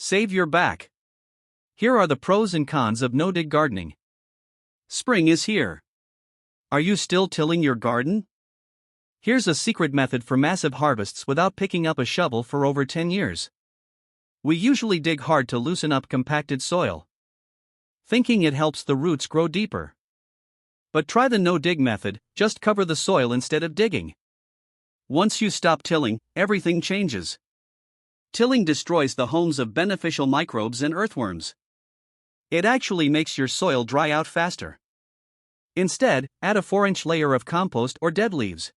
Save your back. Here are the pros and cons of no-dig gardening. Spring is here. Are you still tilling your garden? Here's a secret method for massive harvests without picking up a shovel for over 10 years. We usually dig hard to loosen up compacted soil, thinking it helps the roots grow deeper. But try the no-dig method, just cover the soil instead of digging. Once you stop tilling, everything changes. Tilling destroys the homes of beneficial microbes and earthworms. It actually makes your soil dry out faster. Instead, add a 4-inch layer of compost or dead leaves.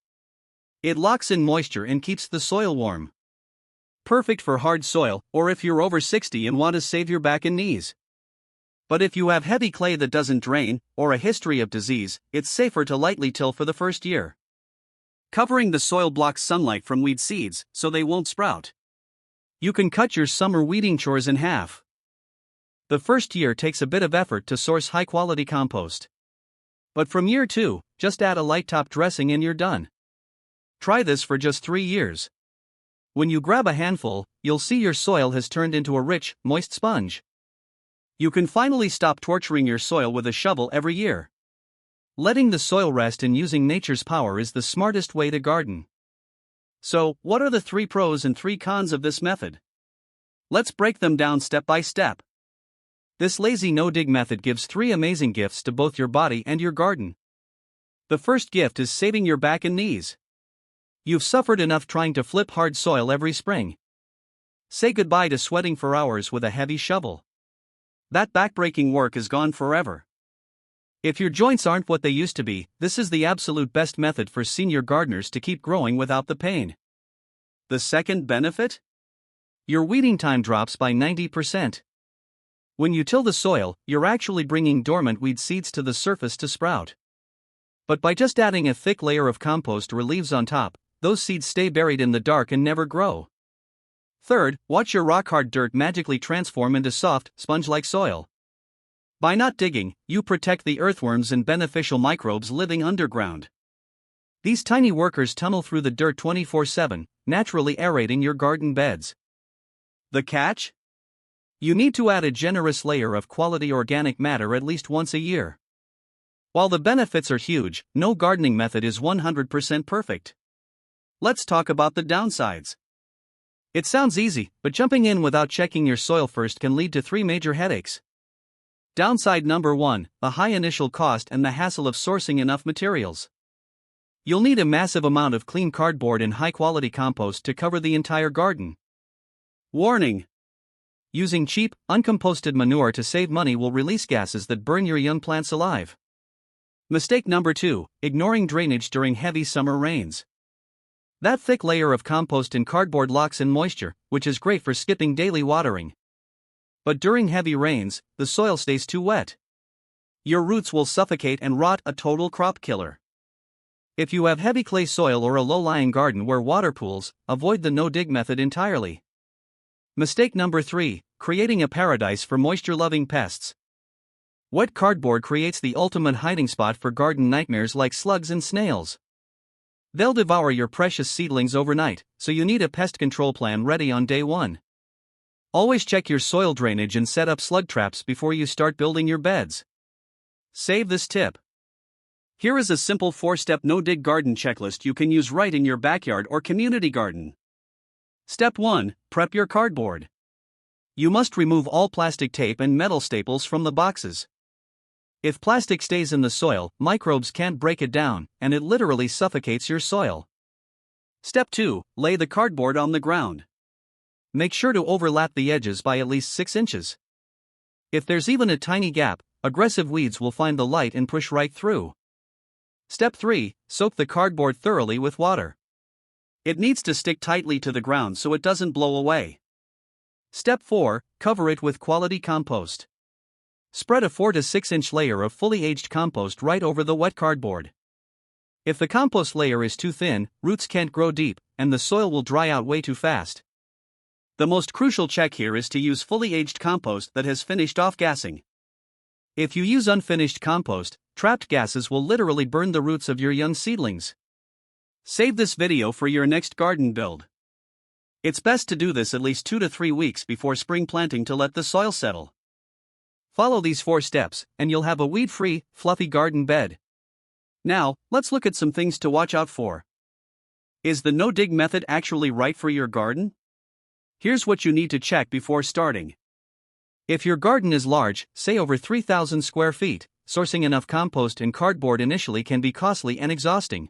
It locks in moisture and keeps the soil warm. Perfect for hard soil, or if you're over 60 and want to save your back and knees. But if you have heavy clay that doesn't drain, or a history of disease, it's safer to lightly till for the first year. Covering the soil blocks sunlight from weed seeds, so they won't sprout. You can cut your summer weeding chores in half. The first year takes a bit of effort to source high-quality compost. But from year 2, just add a light top dressing and you're done. Try this for just 3 years. When you grab a handful, you'll see your soil has turned into a rich, moist sponge. You can finally stop torturing your soil with a shovel every year. Letting the soil rest and using nature's power is the smartest way to garden. So, what are the 3 pros and 3 cons of this method? Let's break them down step by step. This lazy no-dig method gives 3 amazing gifts to both your body and your garden. The first gift is saving your back and knees. You've suffered enough trying to flip hard soil every spring. Say goodbye to sweating for hours with a heavy shovel. That back-breaking work is gone forever. If your joints aren't what they used to be, this is the absolute best method for senior gardeners to keep growing without the pain. The second benefit? Your weeding time drops by 90%. When you till the soil, you're actually bringing dormant weed seeds to the surface to sprout. But by just adding a thick layer of compost or leaves on top, those seeds stay buried in the dark and never grow. Third, watch your rock-hard dirt magically transform into soft, sponge-like soil. By not digging, you protect the earthworms and beneficial microbes living underground. These tiny workers tunnel through the dirt 24/7, naturally aerating your garden beds. The catch? You need to add a generous layer of quality organic matter at least once a year. While the benefits are huge, no gardening method is 100% perfect. Let's talk about the downsides. It sounds easy, but jumping in without checking your soil first can lead to 3 major headaches. Downside number 1, the high initial cost and the hassle of sourcing enough materials. You'll need a massive amount of clean cardboard and high-quality compost to cover the entire garden. Warning! Using cheap, uncomposted manure to save money will release gases that burn your young plants alive. Mistake number 2, ignoring drainage during heavy summer rains. That thick layer of compost and cardboard locks in moisture, which is great for skipping daily watering. But during heavy rains, the soil stays too wet. Your roots will suffocate and rot, a total crop killer. If you have heavy clay soil or a low-lying garden where water pools, avoid the no-dig method entirely. Mistake number 3, creating a paradise for moisture-loving pests. Wet cardboard creates the ultimate hiding spot for garden nightmares like slugs and snails. They'll devour your precious seedlings overnight, so you need a pest control plan ready on day 1. Always check your soil drainage and set up slug traps before you start building your beds. Save this tip. Here is a simple 4-step no-dig garden checklist you can use right in your backyard or community garden. Step 1, prep your cardboard. You must remove all plastic tape and metal staples from the boxes. If plastic stays in the soil, microbes can't break it down, and it literally suffocates your soil. Step 2, lay the cardboard on the ground. Make sure to overlap the edges by at least 6 inches. If there's even a tiny gap, aggressive weeds will find the light and push right through. Step 3, soak the cardboard thoroughly with water. It needs to stick tightly to the ground so it doesn't blow away. Step 4, cover it with quality compost. Spread a 4 to 6 inch layer of fully aged compost right over the wet cardboard. If the compost layer is too thin, roots can't grow deep, and the soil will dry out way too fast. The most crucial check here is to use fully aged compost that has finished off-gassing. If you use unfinished compost, trapped gases will literally burn the roots of your young seedlings. Save this video for your next garden build. It's best to do this at least 2 to 3 weeks before spring planting to let the soil settle. Follow these 4 steps, and you'll have a weed-free, fluffy garden bed. Now, let's look at some things to watch out for. Is the no-dig method actually right for your garden? Here's what you need to check before starting. If your garden is large, say over 3,000 square feet, sourcing enough compost and cardboard initially can be costly and exhausting.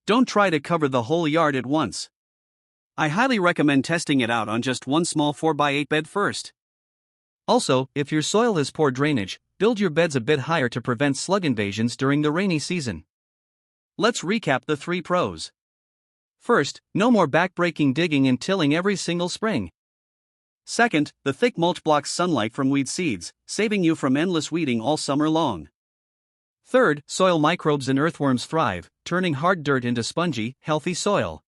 Don't try to cover the whole yard at once. I highly recommend testing it out on just one small 4x8 bed first. Also, if your soil has poor drainage, build your beds a bit higher to prevent slug invasions during the rainy season. Let's recap the 3 pros. First, no more backbreaking digging and tilling every single spring. Second, the thick mulch blocks sunlight from weed seeds, saving you from endless weeding all summer long. Third, soil microbes and earthworms thrive, turning hard dirt into spongy, healthy soil.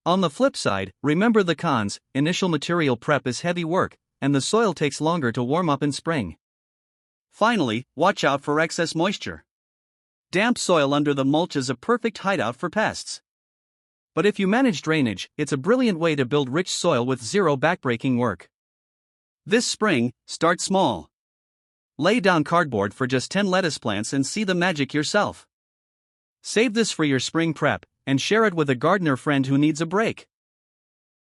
On the flip side, remember the cons: initial material prep is heavy work, and the soil takes longer to warm up in spring. Finally, watch out for excess moisture. Damp soil under the mulch is a perfect hideout for pests. But if you manage drainage, it's a brilliant way to build rich soil with zero backbreaking work. This spring, start small. Lay down cardboard for just 10 lettuce plants and see the magic yourself. Save this for your spring prep, and share it with a gardener friend who needs a break.